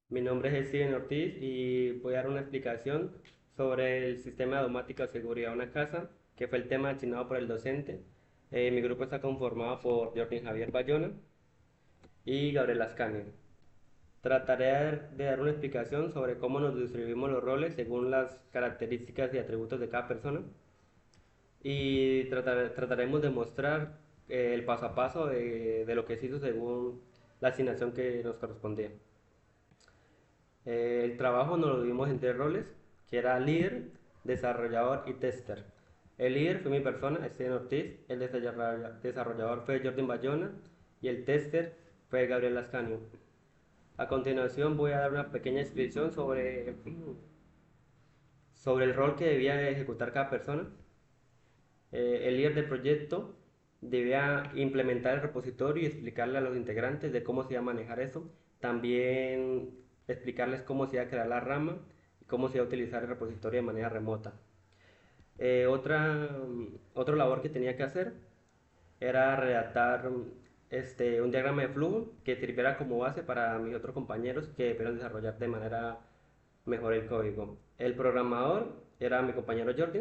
Mi nombre es Steven Ortiz y voy a dar una explicación sobre el sistema de automática de seguridad de una casa, que fue el tema asignado por el docente. Mi grupo está conformado por Jordan Javier Bayona y Gabriel Ascanio. Trataré de dar una explicación sobre cómo nos distribuimos los roles según las características y atributos de cada persona y trataremos de mostrar el paso a paso de lo que se hizo según la asignación que nos correspondía. El trabajo nos lo dimos en tres roles, que era líder, desarrollador y tester. El líder fue mi persona, Steven Ortiz, el desarrollador fue Jordan Bayona y el tester fue Gabriel Lascanio. A continuación voy a dar una pequeña descripción sobre el rol que debía ejecutar cada persona. El líder del proyecto debía implementar el repositorio y explicarle a los integrantes de cómo se iba a manejar eso. También explicarles cómo se iba a crear la rama y cómo se iba a utilizar el repositorio de manera remota. Otra labor que tenía que hacer era redactar un diagrama de flujo que sirviera como base para mis otros compañeros que debieron desarrollar de manera mejor el código. El programador era mi compañero Jordi.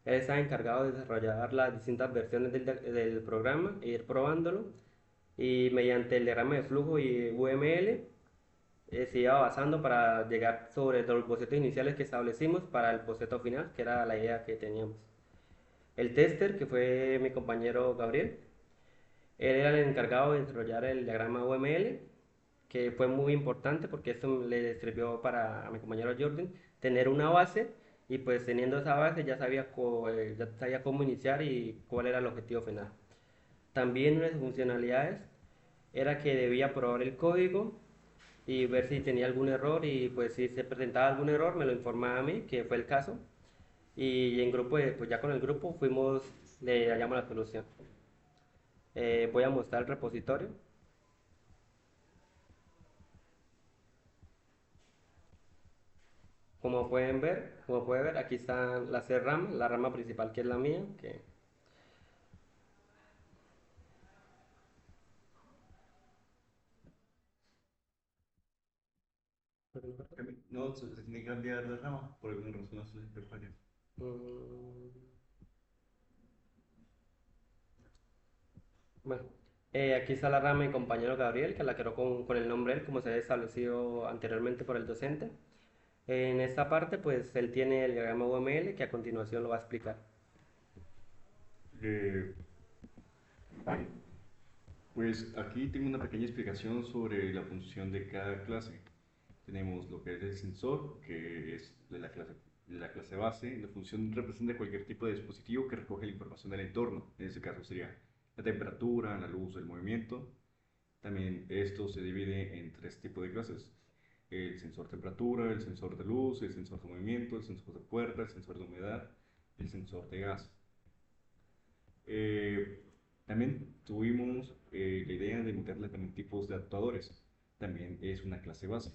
Él estaba encargado de desarrollar las distintas versiones del programa e ir probándolo. Y mediante el diagrama de flujo y UML se iba basando para llegar sobre los bocetos iniciales que establecimos para el boceto final, que era la idea que teníamos. El tester, que fue mi compañero Gabriel, él era el encargado de desarrollar el diagrama UML, que fue muy importante porque esto le sirvió para a mi compañero Jordan tener una base y pues teniendo esa base ya sabía cómo iniciar y cuál era el objetivo final. También una de sus funcionalidades era que debía probar el código y ver si tenía algún error y pues si se presentaba algún error me lo informaba a mí, que fue el caso. Y en grupo, pues ya con el grupo le hallamos la solución. Voy a mostrar el repositorio. Como pueden ver, aquí están las seis ramas, la rama principal que es la mía, que No, se tiene que cambiar la rama por alguna razón no se falla. mm, bueno, aquí está la rama de mi compañero Gabriel, que la creó con el nombre él, como se había establecido anteriormente por el docente. En esta parte, pues él tiene el diagrama UML que a continuación lo va a explicar. Eh, pues aquí tengo una pequeña explicación sobre la función de cada clase. Tenemos lo que es el sensor, que es de la clase base. La función representa cualquier tipo de dispositivo que recoge la información del entorno. En este caso sería la temperatura, la luz, el movimiento. También esto se divide en tres tipos de clases. El sensor temperatura, el sensor de luz, el sensor de movimiento, el sensor de puerta, el sensor de humedad, el sensor de gas. Eh, También tuvimos la idea de meterle también tipos de actuadores. También es una clase base.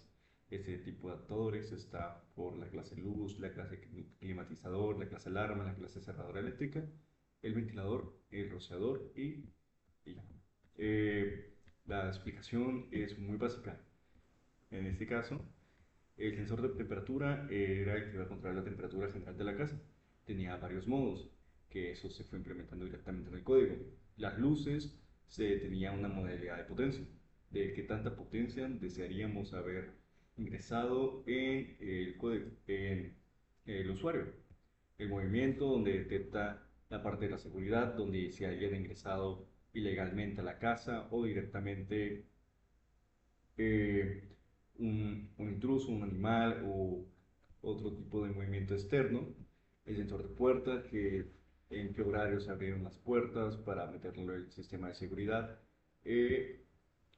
Este tipo de actuadores está por la clase luz, la clase climatizador, la clase alarma, la clase cerradora eléctrica, el ventilador, el rociador y ya. Eh, la explicación es muy básica. En este caso, el sensor de temperatura era el que iba a controlar la temperatura general de la casa. Tenía varios modos, que eso se fue implementando directamente en el código. Las luces se tenía una modalidad de potencia, de qué tanta potencia desearíamos haber ingresado en el código, en el usuario. El movimiento, donde detecta la parte de la seguridad, donde si alguien ha ingresado ilegalmente a la casa o directamente eh, un intruso, un animal o otro tipo de movimiento externo. El sensor de puertas, que en qué horario se abrieron las puertas para meterlo en el sistema de seguridad. Eh,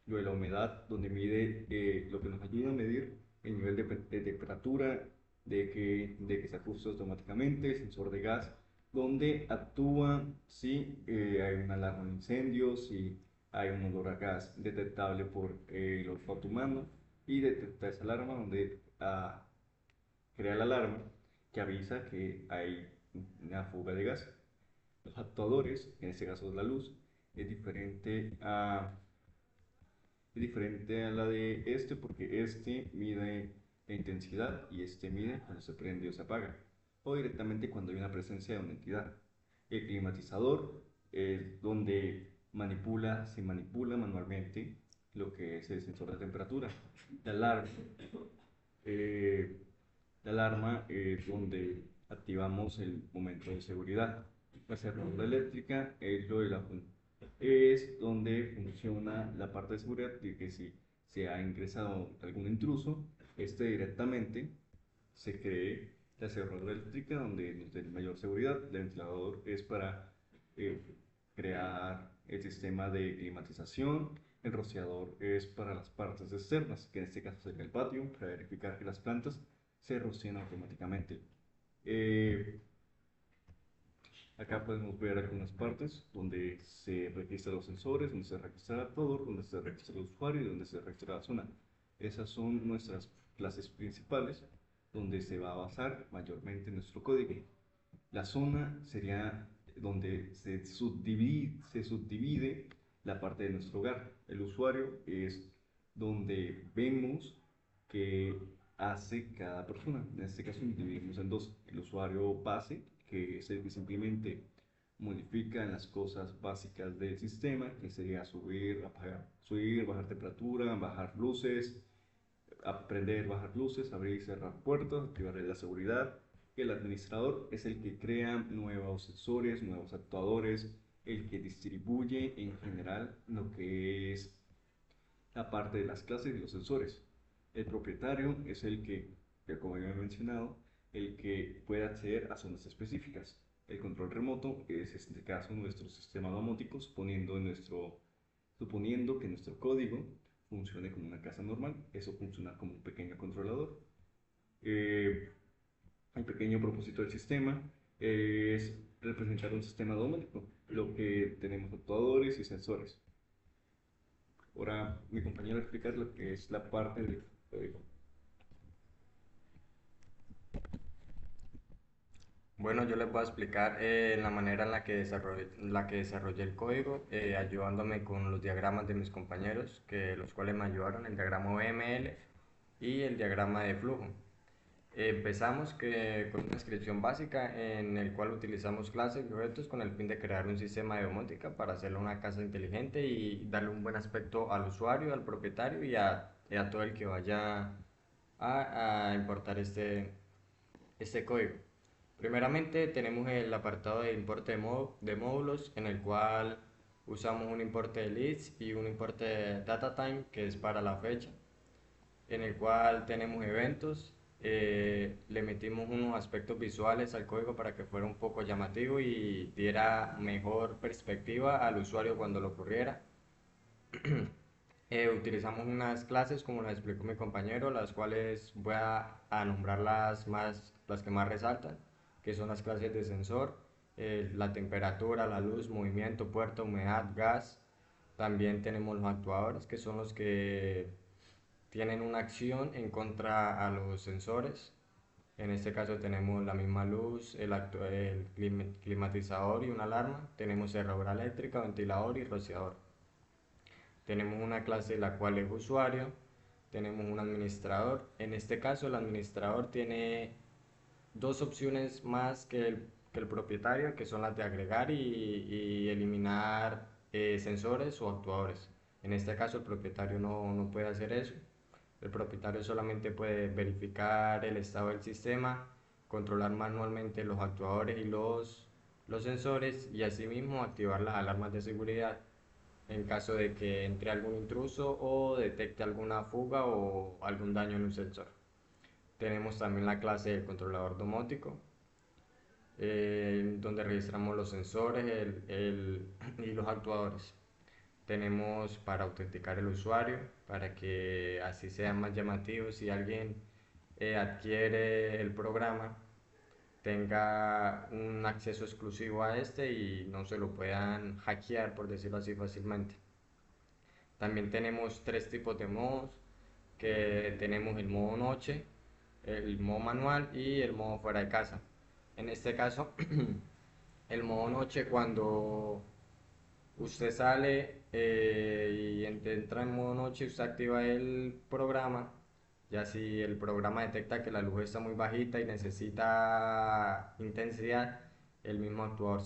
lo de la humedad, donde mide lo que nos ayuda a medir el nivel de temperatura, de que se ajuste automáticamente, el sensor de gas, donde actúa si hay una alarma de incendio, si hay un olor a gas detectable por el olfato humano y detecta esa alarma donde crea la alarma que avisa que hay una fuga de gas. Los actuadores, en este caso es la luz, es diferente Es diferente a la de este porque este mide la intensidad y este mide cuando se prende o se apaga, o directamente cuando hay una presencia de una entidad. El climatizador es donde se manipula manualmente lo que es el sensor de temperatura. La alarma, eh, la alarma es donde activamos el momento de seguridad. La cerradura eléctrica es donde funciona la parte de seguridad de que si se ha ingresado algún intruso, este directamente se cree la cerradura eléctrica donde nos dé mayor seguridad. El ventilador es para eh, crear el sistema de climatización. El rociador es para las partes externas, que en este caso sería el patio, para verificar que las plantas se rocían automáticamente. Eh, Acá podemos ver algunas partes donde se registran los sensores, donde se registra el actor, donde se registra el usuario y donde se registra la zona. Esas son nuestras clases principales donde se va a basar mayormente nuestro código. La zona sería donde se subdivide la parte de nuestro hogar. El usuario es donde vemos que hace cada persona. En este caso nos dividimos en dos. El usuario base, que es el que simplemente modifica las cosas básicas del sistema, que sería subir, bajar temperatura, bajar luces, aprender, bajar luces, abrir y cerrar puertas, activar la seguridad. El administrador es el que crea nuevos sensores, nuevos actuadores, el que distribuye en general lo que es la parte de las clases y los sensores. El propietario es que como ya he mencionado, el que puede acceder a zonas específicas. El control remoto es en este caso nuestro sistema domótico, suponiendo que nuestro código funcione como una casa normal. Eso funciona como un pequeño controlador. Eh, el pequeño propósito del sistema es representar un sistema domótico, lo que tenemos actuadores y sensores. Ahora mi compañero va a explicar lo que es la parte del código. Bueno, yo les voy a explicar la manera en la que desarrollé el código, ayudándome con los diagramas de mis compañeros, los cuales me ayudaron, el diagrama VML y el diagrama de flujo. Empezamos con una descripción básica en el cual utilizamos clases y objetos con el fin de crear un sistema de domótica para hacerle una casa inteligente y darle un buen aspecto al usuario, al propietario y a todo el que vaya a importar este código. Primeramente tenemos el apartado de importe de módulos en el cual usamos un importe de leads y un importe de datatime que es para la fecha, en el cual tenemos eventos. Le metimos unos aspectos visuales al código para que fuera un poco llamativo y diera mejor perspectiva al usuario cuando lo ocurriera. Utilizamos unas clases, como las explicó mi compañero, las cuales voy a nombrar las que más resaltan, que son las clases de sensor, la temperatura, la luz, movimiento, puerta, humedad, gas. También tenemos los actuadores, que son los que tienen una acción en contra a los sensores. En este caso tenemos la misma luz, el climatizador y una alarma. Tenemos cerradura eléctrica, ventilador y rociador. Tenemos una clase la cual es usuario, tenemos un administrador. En este caso el administrador tiene dos opciones más que el propietario, que son las de agregar y eliminar sensores o actuadores. En este caso el propietario no puede hacer eso. El propietario solamente puede verificar el estado del sistema, controlar manualmente los actuadores y los sensores y asimismo activar las alarmas de seguridad en caso de que entre algún intruso o detecte alguna fuga o algún daño en un sensor. Tenemos también la clase del controlador domótico, donde registramos los sensores y los actuadores. Tenemos para autenticar el usuario, para que así sea más llamativo si alguien adquiere el programa, tenga un acceso exclusivo a este y no se lo puedan hackear, por decirlo así, fácilmente. También tenemos tres tipos de modos, que tenemos el modo noche, el modo manual y el modo fuera de casa. En este caso, el modo noche, cuando usted sale y entra en modo noche, usted activa el programa. Ya si el programa detecta que la luz está muy bajita y necesita intensidad, el mismo actuador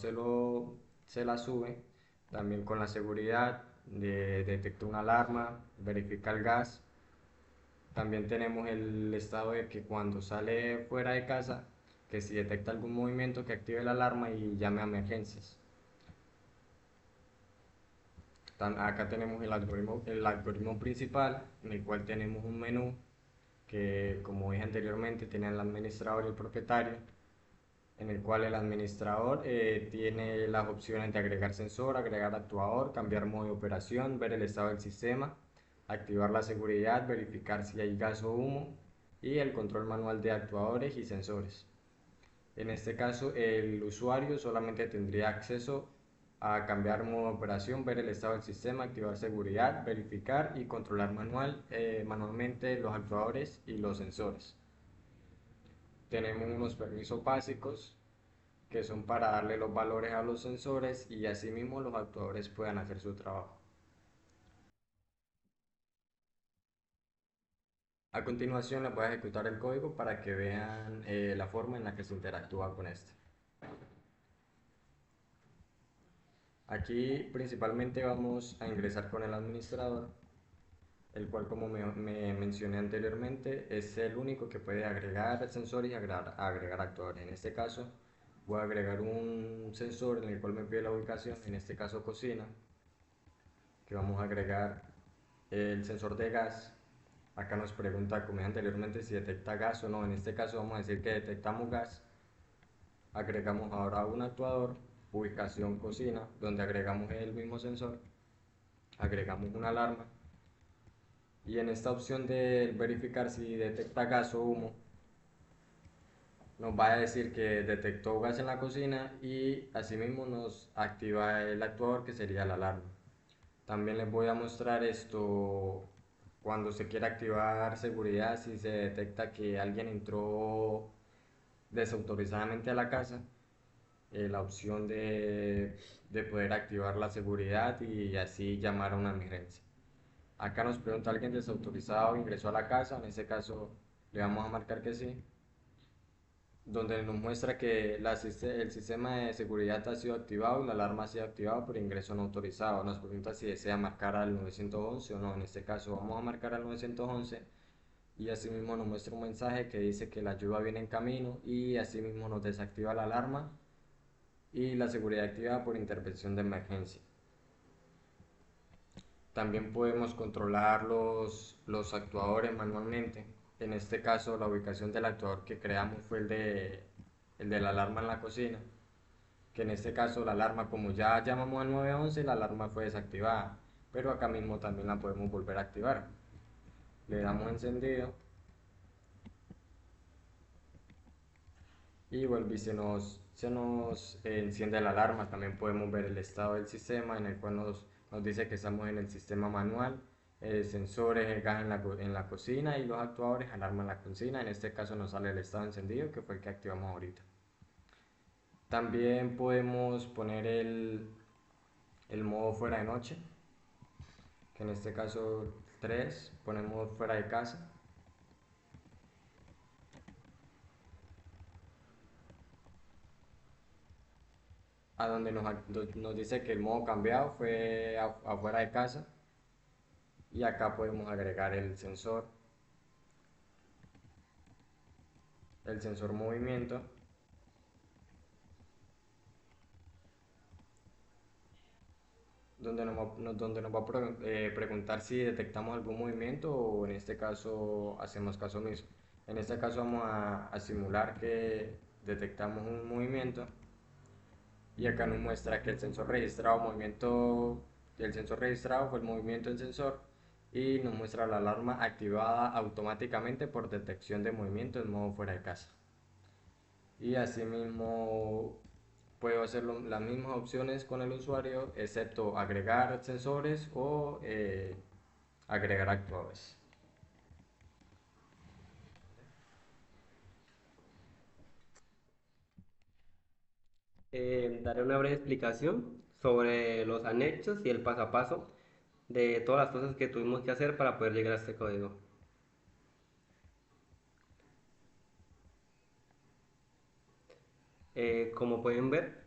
se la sube. También con la seguridad, detecta una alarma, verifica el gas. También tenemos el estado de que cuando sale fuera de casa, que si detecta algún movimiento que active la alarma y llame a emergencias. Acá tenemos el algoritmo principal, en el cual tenemos un menú que, como dije anteriormente, tiene el administrador y el propietario, en el cual el administrador tiene las opciones de agregar sensor, agregar actuador, cambiar modo de operación, ver el estado del sistema, activar la seguridad, verificar si hay gas o humo y el control manual de actuadores y sensores. En este caso, el usuario solamente tendría acceso a cambiar modo de operación, ver el estado del sistema, activar seguridad, verificar y controlar manualmente los actuadores y los sensores. Tenemos unos permisos básicos que son para darle los valores a los sensores y asimismo los actuadores puedan hacer su trabajo. A continuación les voy a ejecutar el código para que vean la forma en la que se interactúa con este. Aquí principalmente vamos a ingresar con el administrador, el cual, como me mencioné anteriormente, es el único que puede agregar sensores y agregar actuadores. En este caso voy a agregar un sensor en el cual me pide la ubicación, en este caso cocina, que vamos a agregar el sensor de gas. Acá nos pregunta, como dije anteriormente, si detecta gas o no. En este caso vamos a decir que detectamos gas. Agregamos ahora un actuador, ubicación cocina, donde agregamos el mismo sensor. Agregamos una alarma y en esta opción de verificar si detecta gas o humo, nos va a decir que detectó gas en la cocina y asimismo nos activa el actuador, que sería la alarma. También les voy a mostrar esto cuando se quiera activar seguridad, si se detecta que alguien entró desautorizadamente a la casa, la opción de poder activar la seguridad y así llamar a una emergencia. Acá nos pregunta, ¿alguien desautorizado ingresó a la casa? En ese caso le vamos a marcar que sí, donde nos muestra que el sistema de seguridad ha sido activado y la alarma ha sido activada por ingreso no autorizado. Nos pregunta si desea marcar al 911 o no. En este caso vamos a marcar al 911 y asimismo nos muestra un mensaje que dice que la ayuda viene en camino y asimismo nos desactiva la alarma y la seguridad activada por intervención de emergencia. También podemos controlar los actuadores manualmente. En este caso, la ubicación del actuador que creamos fue el de la alarma en la cocina, que en este caso la alarma, como ya llamamos al 911, la alarma fue desactivada, pero acá mismo también la podemos volver a activar. Le damos encendido y vuelve y se nos enciende la alarma. También podemos ver el estado del sistema, en el cual nos dice que estamos en el sistema manual, sensores, el gas en la cocina y los actuadores, alarma en la cocina. En este caso nos sale el estado encendido, que fue el que activamos ahorita. También podemos poner el modo fuera de noche, que en este caso 3, ponemos fuera de casa. A donde nos dice que el modo cambiado fue afuera de casa, y acá podemos agregar el sensor movimiento, donde nos va a preguntar si detectamos algún movimiento o en este caso hacemos caso omiso. En este caso vamos a simular que detectamos un movimiento y acá nos muestra que el sensor registrado fue el movimiento del sensor y nos muestra la alarma activada automáticamente por detección de movimiento en modo fuera de casa. Y asimismo puedo hacer las mismas opciones con el usuario, excepto agregar sensores o agregar actuadores. Daré una breve explicación sobre los anexos y el paso a paso de todas las cosas que tuvimos que hacer para poder llegar a este código. Como pueden ver,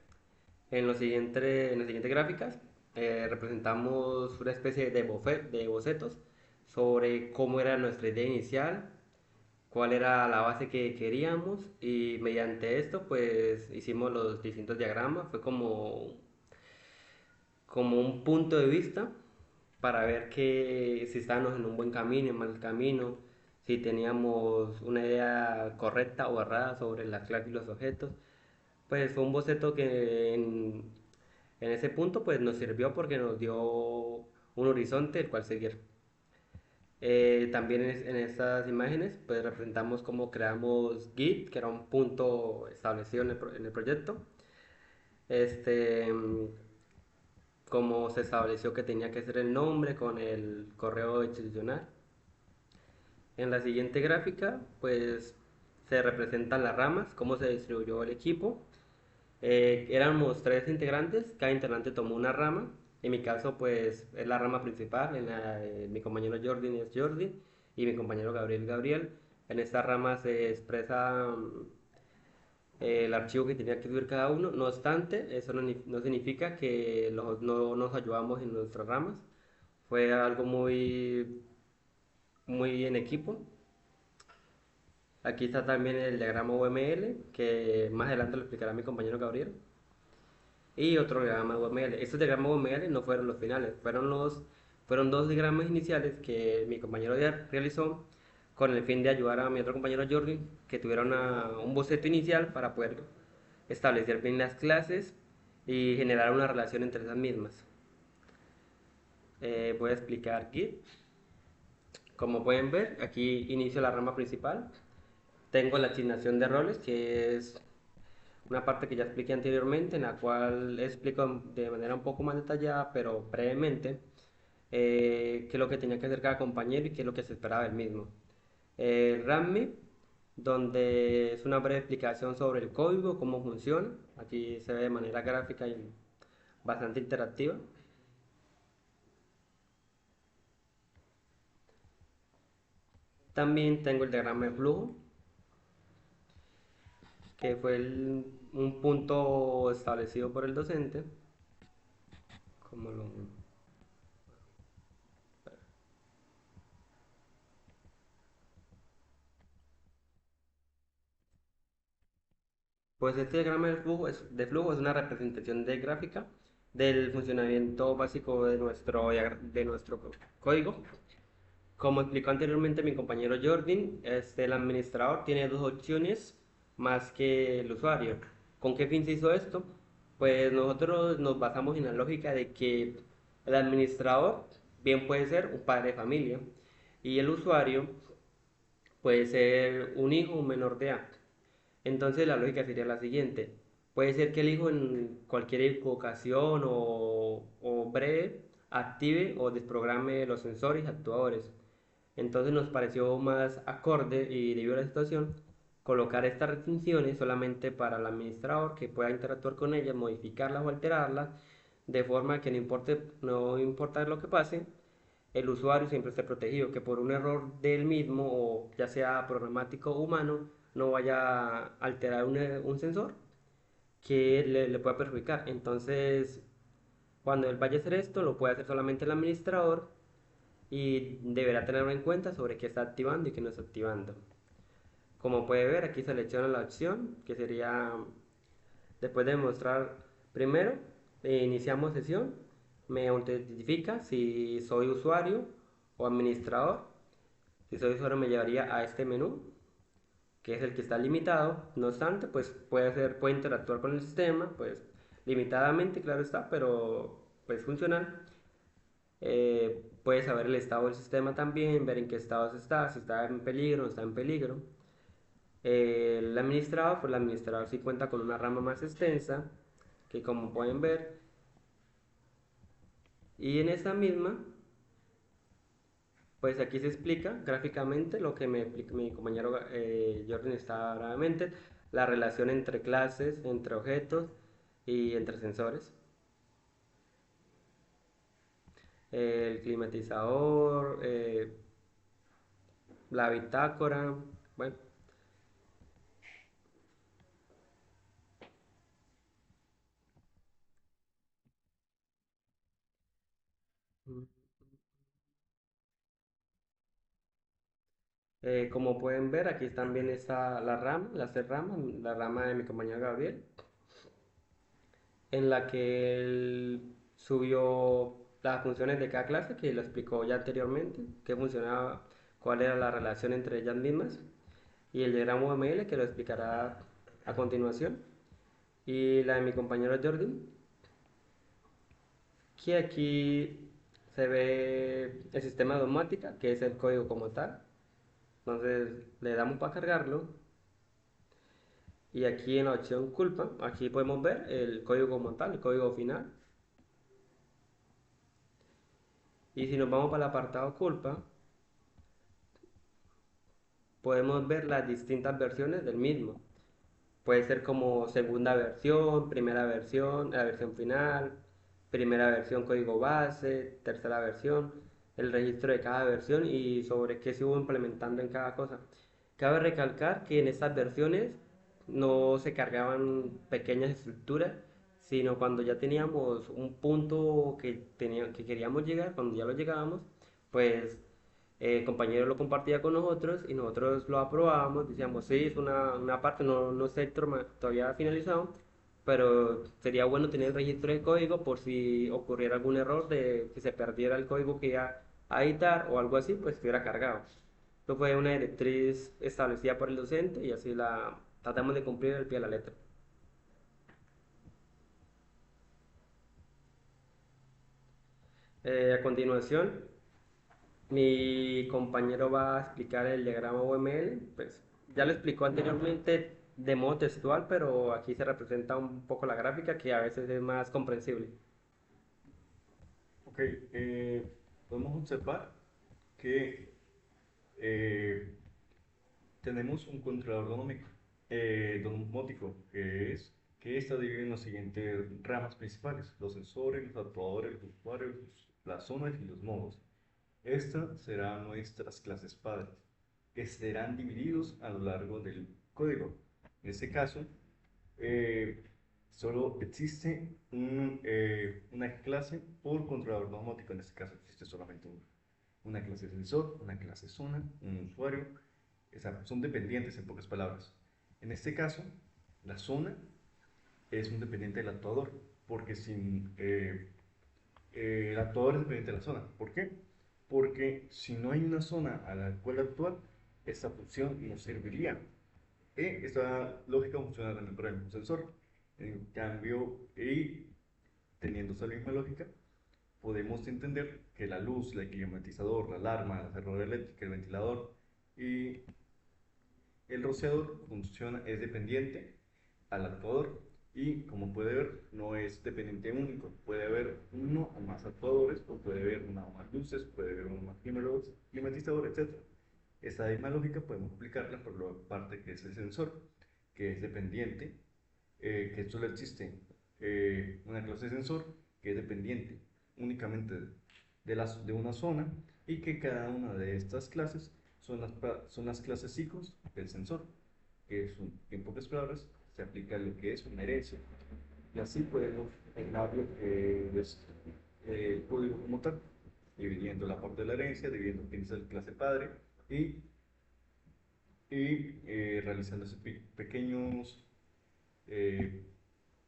en las siguientes gráficas representamos una especie de bocetos sobre cómo era nuestra idea inicial, cuál era la base que queríamos y mediante esto pues hicimos los distintos diagramas. Fue como un punto de vista para ver que si estábamos en un buen camino, en mal camino, si teníamos una idea correcta o errada sobre las clases y los objetos. Pues fue un boceto que en ese punto pues nos sirvió porque nos dio un horizonte el cual seguir. También en estas imágenes pues representamos cómo creamos Git, que era un punto establecido en el proyecto. Este, Cómo se estableció que tenía que ser el nombre con el correo institucional. En la siguiente gráfica pues se representan las ramas, cómo se distribuyó el equipo. Éramos tres integrantes, cada integrante tomó una rama. En mi caso, pues es la rama principal. Mi compañero Jordi es Jordi y mi compañero Gabriel Gabriel. En esta rama se expresa el archivo que tenía que subir cada uno. No obstante, eso no significa que no nos ayudamos en nuestras ramas. Fue algo muy en equipo. Aquí está también el diagrama UML, que más adelante lo explicará mi compañero Gabriel. Y otro diagrama UML. Estos diagramas UML no fueron los finales, fueron dos diagramas iniciales que mi compañero ya realizó con el fin de ayudar a mi otro compañero Jordi que tuviera un boceto inicial para poder establecer bien las clases y generar una relación entre esas mismas. Voy a explicar Git. Como pueden ver, aquí inicio la rama principal. Tengo la asignación de roles, que es una parte que ya expliqué anteriormente, en la cual explico de manera un poco más detallada, pero brevemente, qué es lo que tenía que hacer cada compañero y qué es lo que se esperaba del mismo. RAMME, donde es una breve explicación sobre el código, cómo funciona. Aquí se ve de manera gráfica y bastante interactiva. También tengo el diagrama de flujo, que fue un punto establecido por el docente. Como lo, Pues este diagrama de flujo es una representación de gráfica del funcionamiento básico de nuestro código. Como explicó anteriormente mi compañero Jordan, el administrador tiene dos opciones más que el usuario. ¿Con qué fin se hizo esto? Pues nosotros nos basamos en la lógica de que el administrador bien puede ser un padre de familia y el usuario puede ser un hijo o un menor de edad. Entonces la lógica sería la siguiente. Puede ser que el hijo en cualquier ocasión o breve active o desprograme los sensores y actuadores. Entonces nos pareció más acorde y debido a la situación colocar estas restricciones solamente para el administrador que pueda interactuar con ellas, modificarlas o alterarlas de forma que no importa lo que pase, el usuario siempre esté protegido, que por un error del mismo o ya sea programático o humano no vaya a alterar un sensor que le pueda perjudicar. Entonces, cuando él vaya a hacer esto, lo puede hacer solamente el administrador y deberá tenerlo en cuenta sobre qué está activando y qué no está activando. Como puede ver, aquí selecciona la opción que sería, después de mostrar primero, iniciamos sesión, me autentifica si soy usuario o administrador. Si soy usuario me llevaría a este menú, que es el que está limitado. No obstante, pues puede interactuar con el sistema, pues limitadamente, claro está, pero pues funcional. Puedes saber el estado del sistema también, ver en qué estado está, si está en peligro o no está en peligro. El administrador, pues el administrador sí cuenta con una rama más extensa, que como pueden ver, y en esa misma, pues aquí se explica gráficamente lo que me explica mi compañero Jordan está brevemente, la relación entre clases, entre objetos y entre sensores. el climatizador, la bitácora, bueno. Como pueden ver, aquí también está la rama, la rama de mi compañero Gabriel, en la que él subió las funciones de cada clase, que lo explicó ya anteriormente, qué funcionaba, cuál era la relación entre ellas mismas, y el diagrama UML, que lo explicará a continuación, y la de mi compañero Jordi, que aquí se ve el sistema de domótica, que es el código como tal. Entonces le damos para cargarlo. Y aquí en la opción culpa, aquí podemos ver el código como tal, el código final. Y si nos vamos para el apartado culpa, podemos ver las distintas versiones del mismo. Puede ser como segunda versión, primera versión, la versión final, primera versión código base, tercera versión, el registro de cada versión y sobre qué se hubo implementando en cada cosa. Cabe recalcar que en estas versiones no se cargaban pequeñas estructuras, sino cuando ya teníamos un punto que queríamos llegar, cuando ya lo llegábamos, pues el compañero lo compartía con nosotros y nosotros lo aprobábamos, decíamos, sí, es una parte, no está todavía finalizado, pero sería bueno tener el registro de código por si ocurriera algún error de que se perdiera el código que iba a editar o algo así, pues estuviera cargado. Esto fue una directriz establecida por el docente y así la tratamos de cumplir al pie de la letra. A continuación, mi compañero va a explicar el diagrama UML, pues ya lo explicó anteriormente de modo textual, pero aquí se representa un poco la gráfica que a veces es más comprensible. Ok, podemos observar que eh, tenemos un controlador domótico, que está dividido en las siguientes ramas principales: los sensores, los actuadores, los usuarios, las zonas y los modos. Estas serán nuestras clases padres, que serán divididos a lo largo del código. En este caso, eh, solo existe una clase por controlador domótico. En este caso existe solamente una clase sensor, una clase zona, un usuario. O sea, son dependientes en pocas palabras. En este caso, la zona es un dependiente del actuador, porque el actuador es dependiente de la zona. ¿Por qué? Porque si no hay una zona a la cual actuar, esta función no serviría. Esta lógica funciona también para el sensor. En cambio, y teniendo esa misma lógica, podemos entender que la luz, el climatizador, la alarma, la cerradura eléctrica, el ventilador y el rociador es dependiente al actuador y, como puede ver, no es dependiente único. Puede haber uno o más actuadores, o puede haber una o más luces, puede haber uno o más climatizador, etc. Esta misma lógica podemos aplicarla por la parte que es el sensor, que es dependiente, que solo existe una clase de sensor que es dependiente únicamente de una zona, y que cada una de estas clases son las clases hijos del sensor, que es en pocas palabras se aplica lo que es una herencia. Y así podemos dejar lo que es el código como tal, dividiendo la parte de la herencia, dividiendo quién es la clase padre y, realizando pequeños, eh,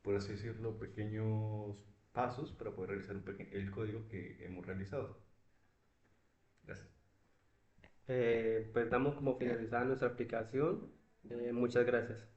por así decirlo, pequeños pasos para poder realizar el código que hemos realizado. Gracias. Pues damos como finalizada nuestra aplicación. Muchas gracias.